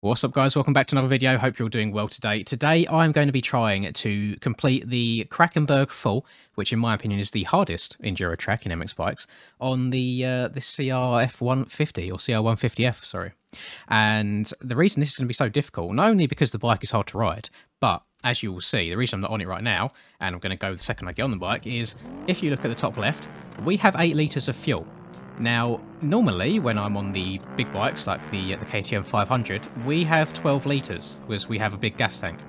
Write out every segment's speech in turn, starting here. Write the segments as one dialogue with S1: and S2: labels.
S1: What's up, guys? Welcome back to another video. Hope you're doing well today. Today I'm going to be trying to complete the Krakenberg Full, which in my opinion is the hardest enduro track in MX bikes, on the CRF150 or CR150F, sorry. And the reason this is going to be so difficult, not only because the bike is hard to ride, but as you will see, the reason I'm not on it right now, and I'm going to go the second I get on the bike, is if you look at the top left, we have 8 litres of fuel. Now, normally, when I'm on the big bikes, like the KTM 500, we have 12 litres, because we have a big gas tank.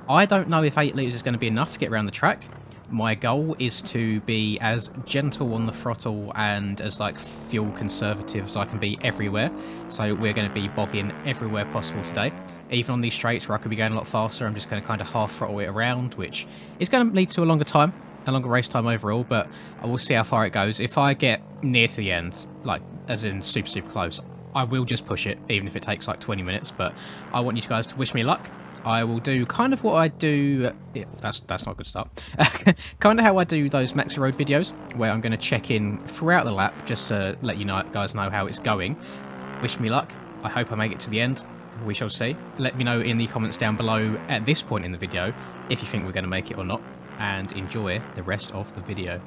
S1: I don't know if 8 litres is going to be enough to get around the track. My goal is to be as gentle on the throttle and as, like, fuel conservative as I can be everywhere. So we're going to be bogging everywhere possible today. Even on these straights where I could be going a lot faster, I'm just going to kind of half throttle it around, which is going to lead to a longer time. A longer race time overall, but I will see how far it goes. If I get near to the end, like as in super close, I will just push it, even if it takes like 20 minutes. But I want you guys to wish me luck. I will do kind of what I do. Yeah, that's not a good start. Kind of how I do those Maxi Road videos, where I'm going to check in throughout the lap, just to let you guys know how it's going. Wish me luck. I hope I make it to the end. We shall see. Let me know in the comments down below at this point in the video if you think we're going to make it or not, and enjoy the rest of the video.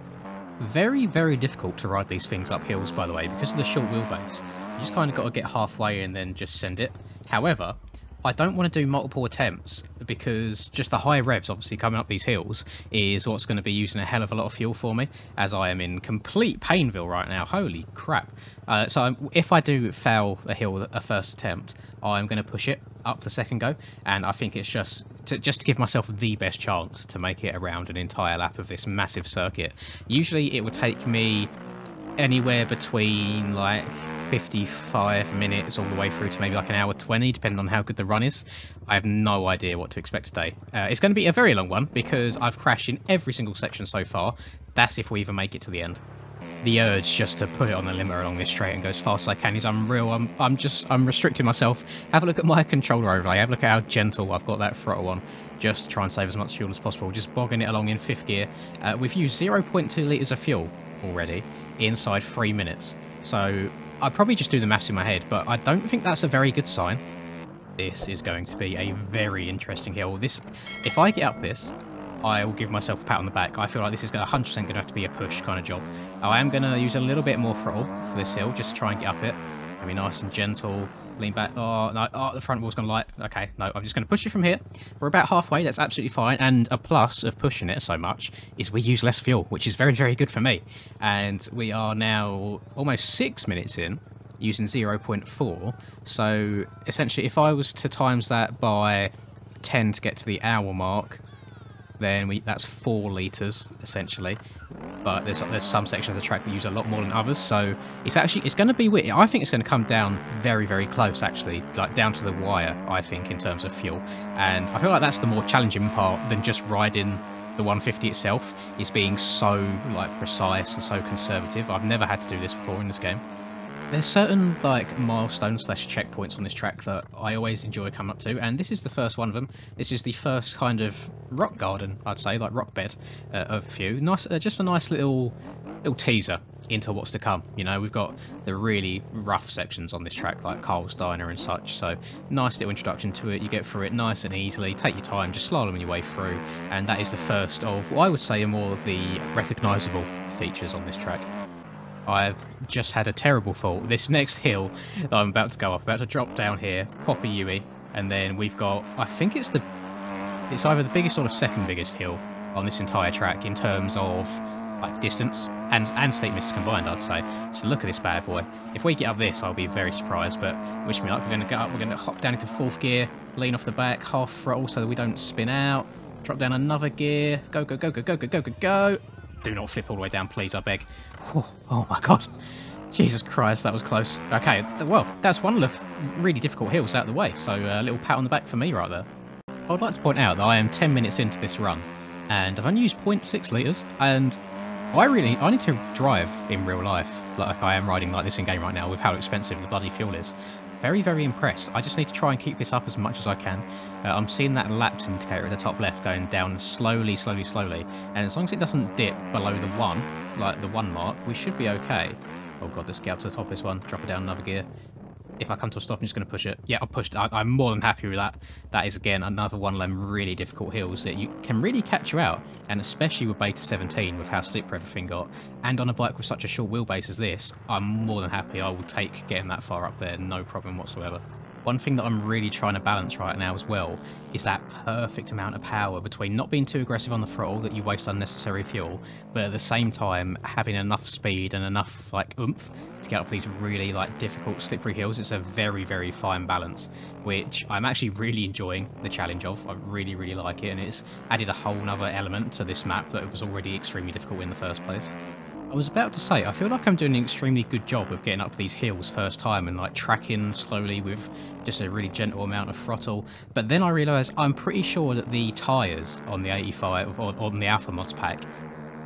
S1: Very difficult to ride these things up hills, by the way, because of the short wheelbase. You just kind of got to get halfway and then just send it. However, I don't want to do multiple attempts because just the high revs, obviously, coming up these hills is what's going to be using a hell of a lot of fuel for me, as I am in complete Painville right now. Holy crap. So if I do fail a hill a first attempt, I'm going to push it up the second go, and I think it's just to give myself the best chance to make it around an entire lap of this massive circuit. Usually it would take me anywhere between like 55 minutes all the way through to maybe like an hour 20, depending on how good the run is. I have no idea what to expect today. It's going to be a very long one because I've crashed in every single section so far. That's if we even make it to the end. The urge just to put it on the limit along this straight and go as fast as I can is unreal. I'm restricting myself. Have a look at my controller overlay. Have a look at how gentle I've got that throttle on. Just to try and save as much fuel as possible. Just bogging it along in 5th gear. We've used 0.2 litres of fuel already inside 3 minutes. So I'd probably just do the maths in my head, but I don't think that's a very good sign. This is going to be a very interesting hill. If I get up this, I will give myself a pat on the back. I feel like this is 100% going to have to be a push kind of job. I am going to use a little bit more throttle for this hill, just to try and get up it. Be nice and gentle, lean back. Oh, no, oh, the front wheel's going to light. Okay, no, I'm just going to push it from here. We're about halfway, that's absolutely fine. And a plus of pushing it so much is we use less fuel, which is very good for me. And we are now almost 6 minutes in, using 0.4. So essentially, if I was to times that by 10 to get to the hour mark, then that's 4 litres essentially. But there's some section of the track that use a lot more than others, so it's going to be weird. I think it's going to come down very close, actually, like down to the wire, I think, in terms of fuel. And I feel like that's the more challenging part than just riding the 150 itself, is being so like precise and so conservative. I've never had to do this before in this game. There's certain like milestones / checkpoints on this track that I always enjoy coming up to, and this is the first one of them. This is the first kind of rock garden, I'd say, like rock bed of a few. Nice, just a nice little teaser into what's to come. You know, we've got the really rough sections on this track, like Carl's Diner and such. So nice little introduction to it. You get through it nice and easily. Take your time, just slalom your way through, and that is the first of what I would say are more of the recognisable features on this track. I've just had a terrible fall. This next hill that I'm about to go off, about to drop down here, pop a UE, and then we've got, I think it's either the biggest or the second biggest hill on this entire track in terms of like distance and steepness combined, I'd say. So look at this bad boy. If we get up this, I'll be very surprised, but wish me luck. We're going to get up, we're going to hop down into 4th gear, lean off the back, half throttle so that we don't spin out, drop down another gear, go. Do not flip all the way down, please, I beg. Oh my god. Jesus Christ, that was close. Okay, well, that's one of the really difficult hills out of the way, so a little pat on the back for me right there. I would like to point out that I am 10 minutes into this run, and I've only used 0.6 litres, and I need to drive in real life like I am riding like this in game right now with how expensive the bloody fuel is. Very impressed. I just need to try and keep this up as much as I can. I'm seeing that laps indicator at the top left going down slowly, and as long as it doesn't dip below the 1, like the 1 mark, we should be okay. Oh god, let's get up to the top of this one, drop it down another gear. If I come to a stop, I'm just going to push it. Yeah, I pushed. I'm more than happy with that. That is, again, another one of them really difficult hills that you can really catch you out. And especially with Beta 17, with how slippery everything got, and on a bike with such a short wheelbase as this, I'm more than happy. I will take getting that far up there, no problem whatsoever. One thing that I'm really trying to balance right now as well is that perfect amount of power between not being too aggressive on the throttle that you waste unnecessary fuel, but at the same time having enough speed and enough like oomph to get up these really like difficult slippery hills. It's a very, very fine balance, which I'm actually really enjoying the challenge of. I really, really like it, and it's added a whole nother element to this map that was already extremely difficult in the first place. I was about to say, I feel like I'm doing an extremely good job of getting up these hills first time and like tracking slowly with just a really gentle amount of throttle, but then I realised I'm pretty sure that the tyres on the 85 or on the Alpha Mods pack,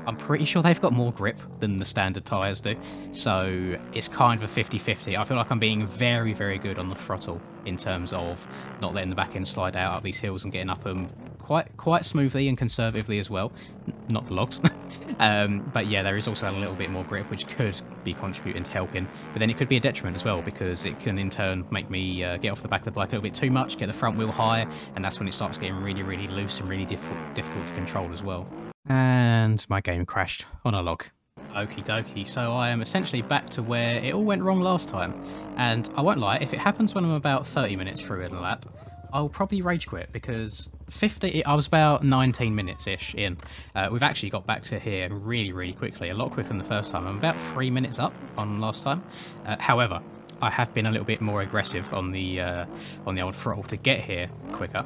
S1: I'm pretty sure they've got more grip than the standard tyres do, so it's kind of a 50-50. I feel like I'm being very, very good on the throttle in terms of not letting the back end slide out up these hills and getting up them quite smoothly and conservatively as well, not the logs. But yeah, there is also a little bit more grip, which could be contributing to helping, but then it could be a detriment as well, because it can in turn make me get off the back of the bike a little bit too much, get the front wheel higher, and that's when it starts getting really, really loose and really difficult to control as well. And my game crashed on a log. Okie dokie, so I am essentially back to where it all went wrong last time, and I won't lie, if it happens when I'm about 30 minutes through in a lap, I'll probably rage quit, because I was about 19 minutes-ish in. We've actually got back to here really, really quickly, a lot quicker than the first time. I'm about 3 minutes up on last time. However, I have been a little bit more aggressive on the old throttle to get here quicker.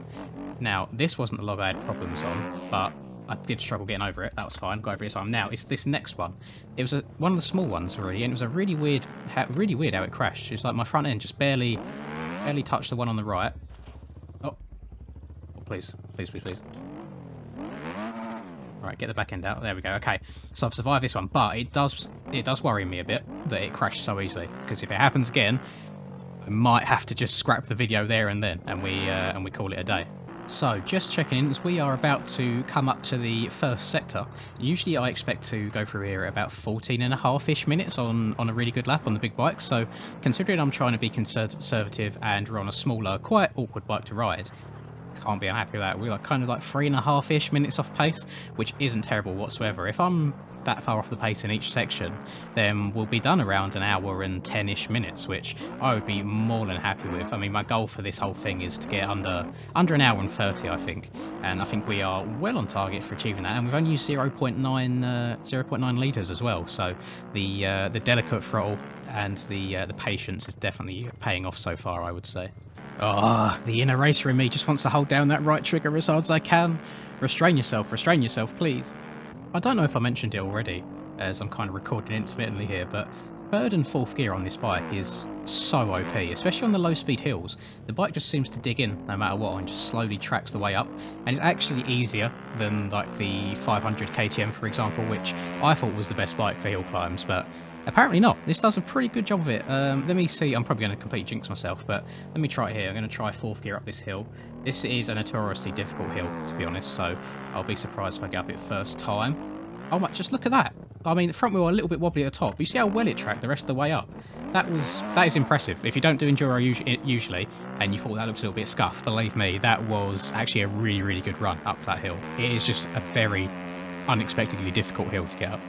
S1: Now, this wasn't the log I had problems on, but I did struggle getting over it. That was fine. Got over it time. Now it's this next one. It was one of the small ones already, and it was a really weird how it crashed. It's like my front end just barely touched the one on the right. Oh, please. All right, get the back end out. There we go. Okay, so I've survived this one, but it does worry me a bit that it crashed so easily. Because if it happens again, I might have to just scrap the video there and then, and we call it a day. So, just checking in, as we are about to come up to the first sector. Usually I expect to go through here at about 14.5-ish minutes on a really good lap on the big bike, so considering I'm trying to be conservative and we're on a smaller, quite awkward bike to ride, can't be unhappy with that. We're kind of like 3.5-ish minutes off pace, which isn't terrible whatsoever. If I'm that far off the pace in each section, then we'll be done around an hour and 10-ish minutes, which I would be more than happy with. I mean, my goal for this whole thing is to get under an hour and 30, I think, and I think we are well on target for achieving that. And we've only used 0.9 litres as well, so the delicate throttle and the patience is definitely paying off so far, I would say. Oh, the inner racer in me just wants to hold down that right trigger as hard as I can. Restrain yourself, please. I don't know if I mentioned it already, as I'm kind of recording intermittently here, but third and fourth gear on this bike is so OP, especially on the low speed hills. The bike just seems to dig in no matter what and just slowly tracks the way up, and it's actually easier than like the 500 KTM, for example, which I thought was the best bike for hill climbs, but apparently not. This does a pretty good job of it. Let me see. I'm probably going to completely jinx myself, but let me try it here. I'm going to try fourth gear up this hill. This is a notoriously difficult hill, to be honest, so I'll be surprised if I get up it first time. Oh my, just look at that. I mean, the front wheel a little bit wobbly at the top, but you see how well it tracked the rest of the way up? That is impressive. If you don't do Enduro usually, and you thought that looked a little bit scuffed, believe me, that was actually a really, really good run up that hill. It is just a very unexpectedly difficult hill to get up.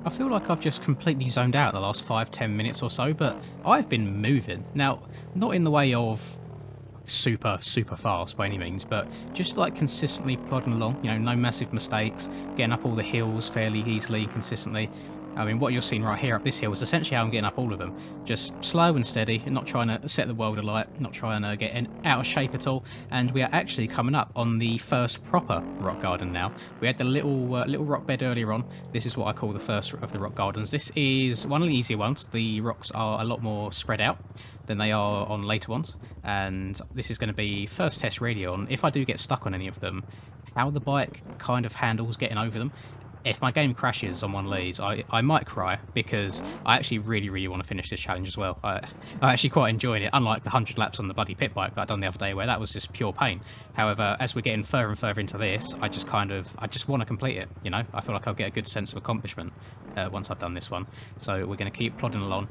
S1: I feel like I've just completely zoned out the last 5-10 minutes or so, but I've been moving. Now, not in the way of super fast by any means, but just like consistently plodding along, you know, no massive mistakes, getting up all the hills fairly easily and consistently. I mean, what you're seeing right here up this hill is essentially how I'm getting up all of them. Just slow and steady, not trying to set the world alight, not trying to get out of shape at all. And we are actually coming up on the first proper rock garden now. We had the little rock bed earlier on. This is what I call the first of the rock gardens. This is one of the easier ones. The rocks are a lot more spread out than they are on later ones. And this is going to be first test really on, if I do get stuck on any of them, how the bike kind of handles getting over them. If my game crashes on one of these, I might cry, because I actually really want to finish this challenge as well. I actually quite enjoying it, unlike the 100 laps on the bloody pit bike that I done the other day, where that was just pure pain. However, as we're getting further and further into this, I just want to complete it, you know? I feel like I'll get a good sense of accomplishment once I've done this one. So we're going to keep plodding along,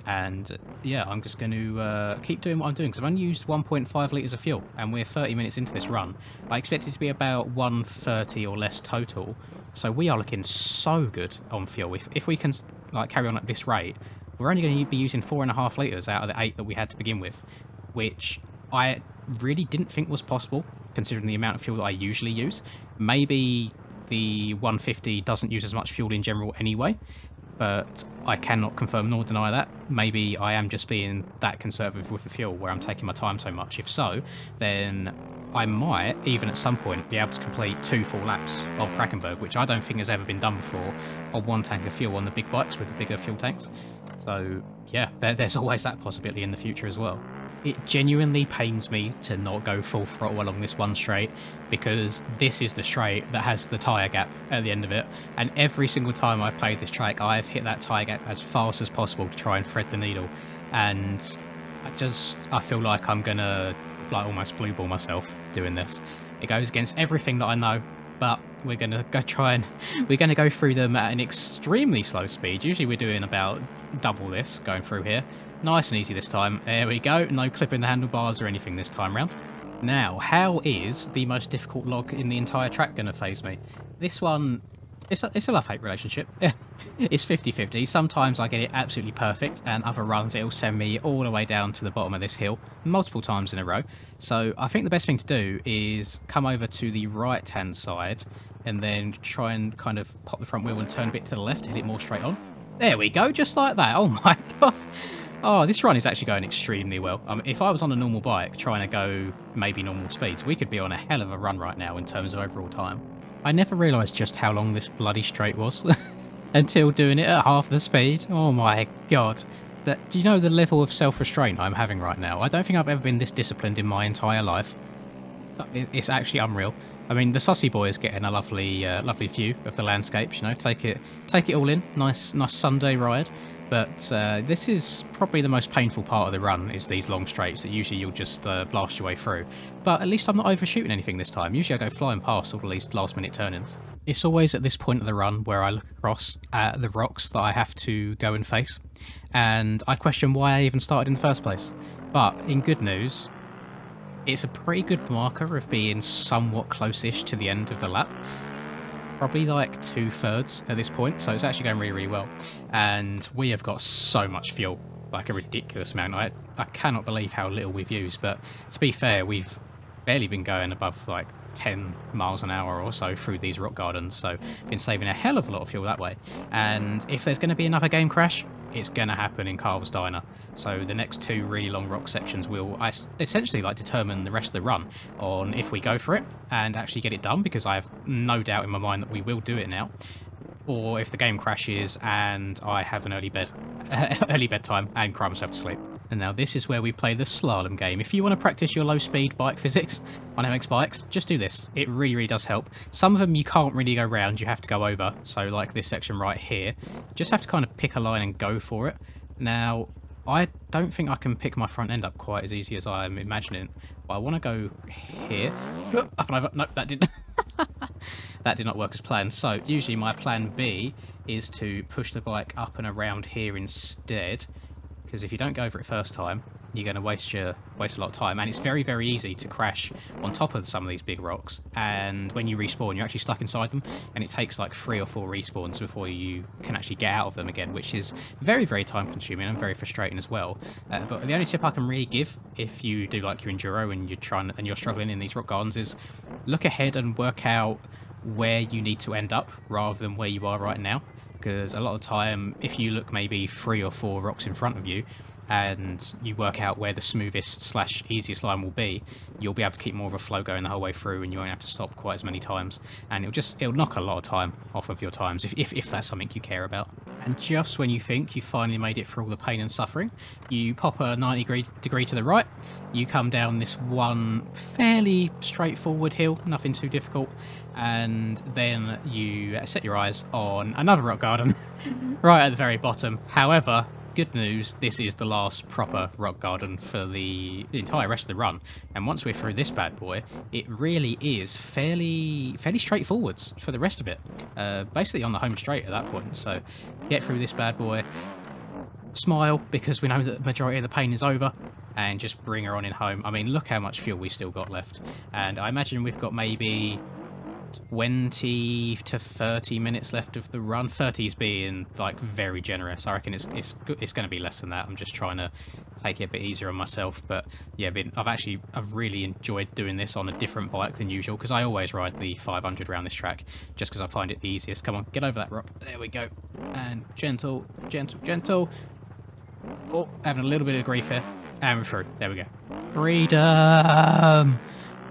S1: And yeah, I'm just going to keep doing what I'm doing because I've only used 1.5 litres of fuel and we're 30 minutes into this run. I expect it to be about 130 or less total. So we are looking so good on fuel. If we can like carry on at this rate, we're only going to be using 4.5 litres out of the 8 that we had to begin with, which I really didn't think was possible considering the amount of fuel that I usually use. Maybe the 150 doesn't use as much fuel in general anyway, but I cannot confirm nor deny that. Maybe I am just being that conservative with the fuel where I'm taking my time so much. If so, then I might, even at some point, be able to complete 2 full laps of Krackenberg, which I don't think has ever been done before, on 1 tank of fuel on the big bikes with the bigger fuel tanks. So yeah, there's always that possibility in the future as well. It genuinely pains me to not go full throttle along this one straight, because this is the straight that has the tyre gap at the end of it, and every single time I've played this track I've hit that tyre gap as fast as possible to try and thread the needle, and I feel like I'm gonna like almost blue ball myself doing this. It goes against everything that I know, but we're gonna go through them at an extremely slow speed. Usually we're doing about double this going through here. Nice and easy this time. There we go. No clipping the handlebars or anything this time round. Now, how is the most difficult log in the entire track going to phase me? This one, it's a love-hate relationship. It's 50-50. Sometimes I get it absolutely perfect, and other runs it'll send me all the way down to the bottom of this hill multiple times in a row. So I think the best thing to do is come over to the right-hand side and then try and kind of pop the front wheel and turn a bit to the left, hit it more straight on. There we go, just like that. Oh my god. Oh, this run is actually going extremely well. If I was on a normal bike trying to go maybe normal speeds, we could be on a hell of a run right now in terms of overall time. I never realised just how long this bloody straight was until doing it at half the speed. Oh my god. Do you know the level of self-restraint I'm having right now? I don't think I've ever been this disciplined in my entire life. It's actually unreal. I mean, the Sussy boy is getting a lovely view of the landscapes, you know, take it all in. Nice Sunday ride. But this is probably the most painful part of the run, is these long straights that usually you'll just blast your way through. But at least I'm not overshooting anything this time. Usually I go flying past all of these last minute turn-ins. It's always at this point of the run where I look across at the rocks that I have to go and face, and I question why I even started in the first place. But in good news, it's a pretty good marker of being somewhat close-ish to the end of the lap. Probably like 2/3 at this point, so it's actually going really, really well. And we have got so much fuel, like a ridiculous amount. I cannot believe how little we've used, but to be fair, we've barely been going above like 10 miles an hour or so through these rock gardens, so been saving a hell of a lot of fuel that way. And if there's going to be another game crash, it's going to happen in Carl's Diner. So the next 2 really long rock sections will essentially like determine the rest of the run on if we go for it and actually get it done, because I have no doubt in my mind that we will do it now, or if the game crashes and I have an early bedtime and cry myself to sleep. And now this is where we play the slalom game. If you want to practice your low-speed bike physics on MX bikes, just do this. It really, really does help. Some of them you can't really go round, you have to go over. So like this section right here, just have to kind of pick a line and go for it. Now, I don't think I can pick my front end up quite as easy as I'm imagining, but I want to go here. Up and over. No, that didn't. That did not work as planned. So usually my plan B is to push the bike up and around here instead, because if you don't go over it first time, you're going to waste a lot of time, and it's very, very easy to crash on top of some of these big rocks, and when you respawn you're actually stuck inside them, and it takes like 3 or 4 respawns before you can actually get out of them again, which is very, very time consuming and very frustrating as well. But the only tip I can really give if you do like your enduro and you're struggling in these rock gardens is look ahead and work out where you need to end up rather than where you are right now. Because a lot of the time, if you look maybe 3 or 4 rocks in front of you and you work out where the smoothest / easiest line will be, you'll be able to keep more of a flow going the whole way through, and you won't have to stop quite as many times, and it'll knock a lot of time off of your times if that's something you care about. And just when you think you finally made it through all the pain and suffering, you pop a 90 degree to the right, you come down this one fairly straightforward hill, nothing too difficult, and then you set your eyes on another rock garden right at the very bottom. However, good news, this is the last proper rock garden for the entire rest of the run, and once we're through this bad boy, it really is fairly straightforward for the rest of it, basically on the home straight at that point. So get through this bad boy, smile because we know that the majority of the pain is over, and just bring her on in home. I mean, look how much fuel we still got left. And I imagine we've got maybe 20 to 30 minutes left of the run. 30's being like very generous. I reckon it's going to be less than that. I'm just trying to take it a bit easier on myself. But yeah, I've really enjoyed doing this on a different bike than usual, because I always ride the 500 around this track just because I find it the easiest. Come on, get over that rock. There we go. And gentle, gentle, gentle. Oh, having a little bit of grief here. And we're through. There we go. Freedom!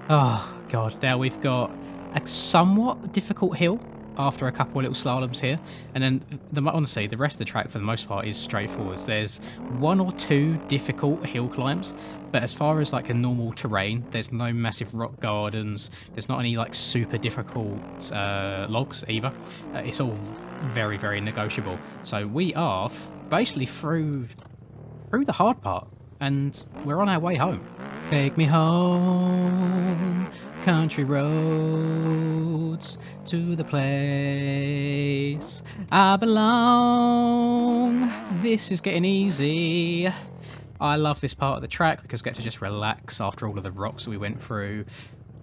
S1: Oh, God. Now we've got a somewhat difficult hill after a couple of little slaloms here. And then, honestly, the rest of the track, for the most part, is straightforward. There's 1 or 2 difficult hill climbs. But as far as, like, a normal terrain, there's no massive rock gardens. There's not any, like, super difficult logs, either. It's all very, very negotiable. So we are basically through the hard part, and we're on our way home. Take me home, country roads, to the place I belong. This is getting easy. I love this part of the track because I get to just relax after all of the rocks that we went through.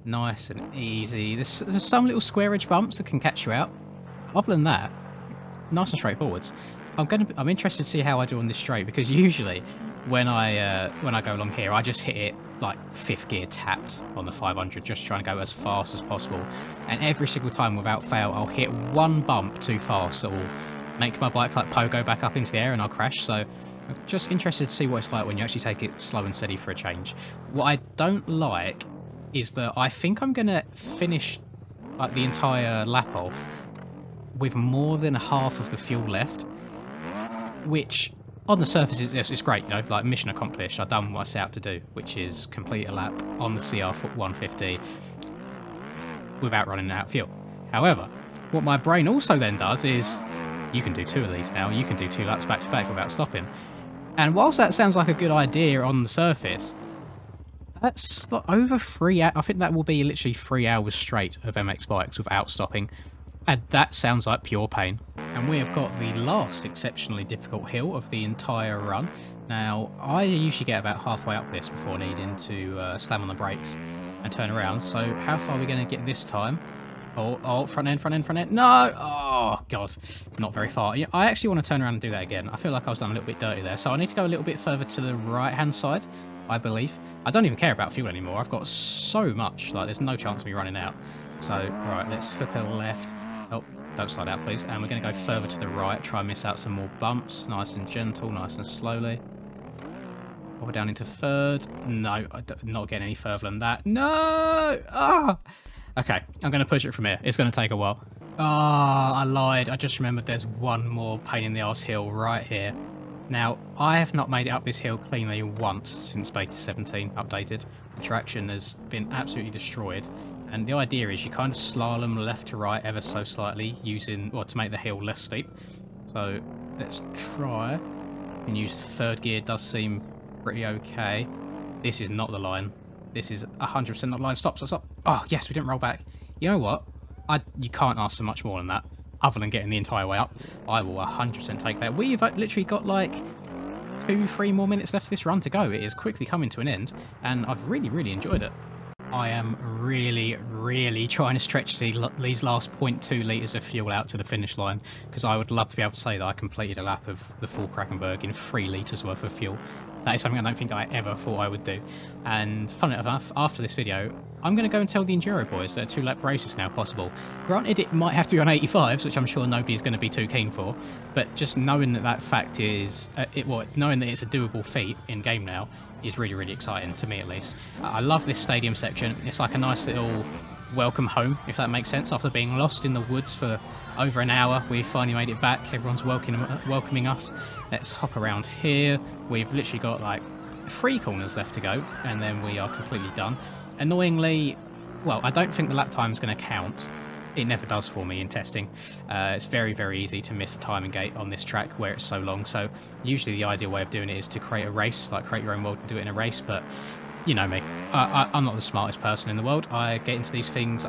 S1: Nice and easy. There's some little square edge bumps that can catch you out. Other than that, nice and straightforwards. I'm interested to see how I do on this straight, because usually when I go along here, I just hit it like 5th gear tapped on the 500, just trying to go as fast as possible. And every single time, without fail, I'll hit one bump too fast that will make my bike like pogo back up into the air, and I'll crash. So I'm just interested to see what it's like when you actually take it slow and steady for a change. What I don't like is that I think I'm gonna finish like the entire lap off with more than half of the fuel left, which on the surface is great, you know, like mission accomplished. I've done what I set out to do, which is complete a lap on the CR150 without running out of fuel. However, what my brain also then does is, you can do 2 of these now. You can do 2 laps back to back without stopping. And whilst that sounds like a good idea on the surface, that's over 3 hours. I think that will be literally 3 hours straight of MX bikes without stopping. And that sounds like pure pain. And we have got the last exceptionally difficult hill of the entire run. Now, I usually get about halfway up this before needing to slam on the brakes and turn around. So how far are we going to get this time? Oh, front end, front end, front end. No! Oh, God. Not very far. Yeah, I actually want to turn around and do that again. I feel like I was done a little bit dirty there. So I need to go a little bit further to the right-hand side, I believe. I don't even care about fuel anymore. I've got so much. Like, there's no chance of me running out. So, right, let's hook a left. Oh, don't slide out, please. And we're going to go further to the right, try and miss out some more bumps. Nice and gentle, nice and slowly. We're down into 3rd. No, I'm not getting any further than that. No! Ah! Okay, I'm going to push it from here. It's going to take a while. Ah, I lied. I just remembered there's one more pain in the arse hill right here. Now, I have not made it up this hill cleanly once since Beta 17 updated. The traction has been absolutely destroyed. And the idea is you kind of slalom left to right ever so slightly, to make the hill less steep. So let's try. And use 3rd gear, does seem pretty okay. This is not the line. This is 100% not the line. Stop, stop, stop. Oh, yes, we didn't roll back. You know what? You can't ask for much more than that, other than getting the entire way up. I will 100% take that. We've literally got like 2-3 more minutes left of this run to go. It is quickly coming to an end, and I've really, really enjoyed it. I am really, really trying to stretch these last 0.2 litres of fuel out to the finish line, because I would love to be able to say that I completed a lap of the full Krackenberg in 3 litres worth of fuel. That is something I don't think I ever thought I would do. And funnily enough, after this video, I'm going to go and tell the Enduro boys that 2-lap race is now possible. Granted, it might have to be on 85s, which I'm sure nobody's going to be too keen for, but just knowing that fact is, knowing that it's a doable feat in game now, is really, really exciting, to me at least. I love this stadium section. It's like a nice little welcome home, if that makes sense. After being lost in the woods for over an hour, we finally made it back. Everyone's welcoming us. Let's hop around here. We've literally got like 3 corners left to go, and then we are completely done. Annoyingly, well, I don't think the lap time is going to count. It never does for me in testing. It's very, very easy to miss the timing gate on this track where it's so long. So usually the ideal way of doing it is to create a race, like create your own world and do it in a race. But you know me. I'm not the smartest person in the world. I get into these things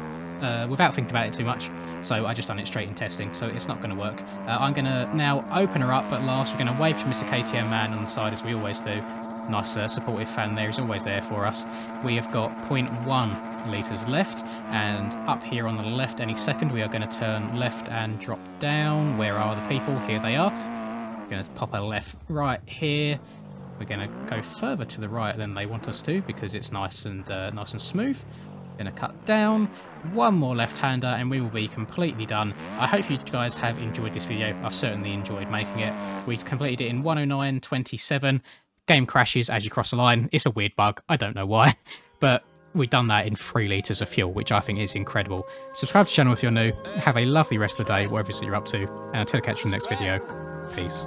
S1: without thinking about it too much. So I just done it straight in testing. So it's not going to work. I'm going to now open her up at last. We're going to wave to Mr. KTM man on the side as we always do. Nice supportive fan there. He's always there for us. We have got 0.1 litres left. And up here on the left any second we are going to turn left and drop down. Where are the people? Here they are. We're going to pop a left right here. We're going to go further to the right than they want us to because it's nice and smooth. Going to cut down, one more left-hander, and we will be completely done. I hope you guys have enjoyed this video. I've certainly enjoyed making it. We completed it in 109.27. Game crashes as you cross the line. It's a weird bug. I don't know why, but we've done that in 3 litres of fuel, which I think is incredible. Subscribe to the channel if you're new. Have a lovely rest of the day, whatever it is that you're up to, and until I catch you in the next video. Peace.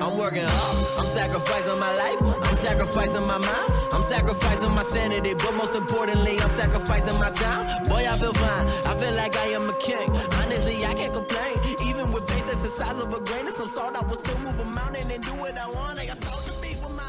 S2: I'm working hard, I'm sacrificing my life, I'm sacrificing my mind, I'm sacrificing my sanity, but most importantly, I'm sacrificing my time. Boy, I feel fine, I feel like I am a king. Honestly, I can't complain, even with faith that's the size of a grain of some salt, I will still move a mountain and do what I want. I got so to be for my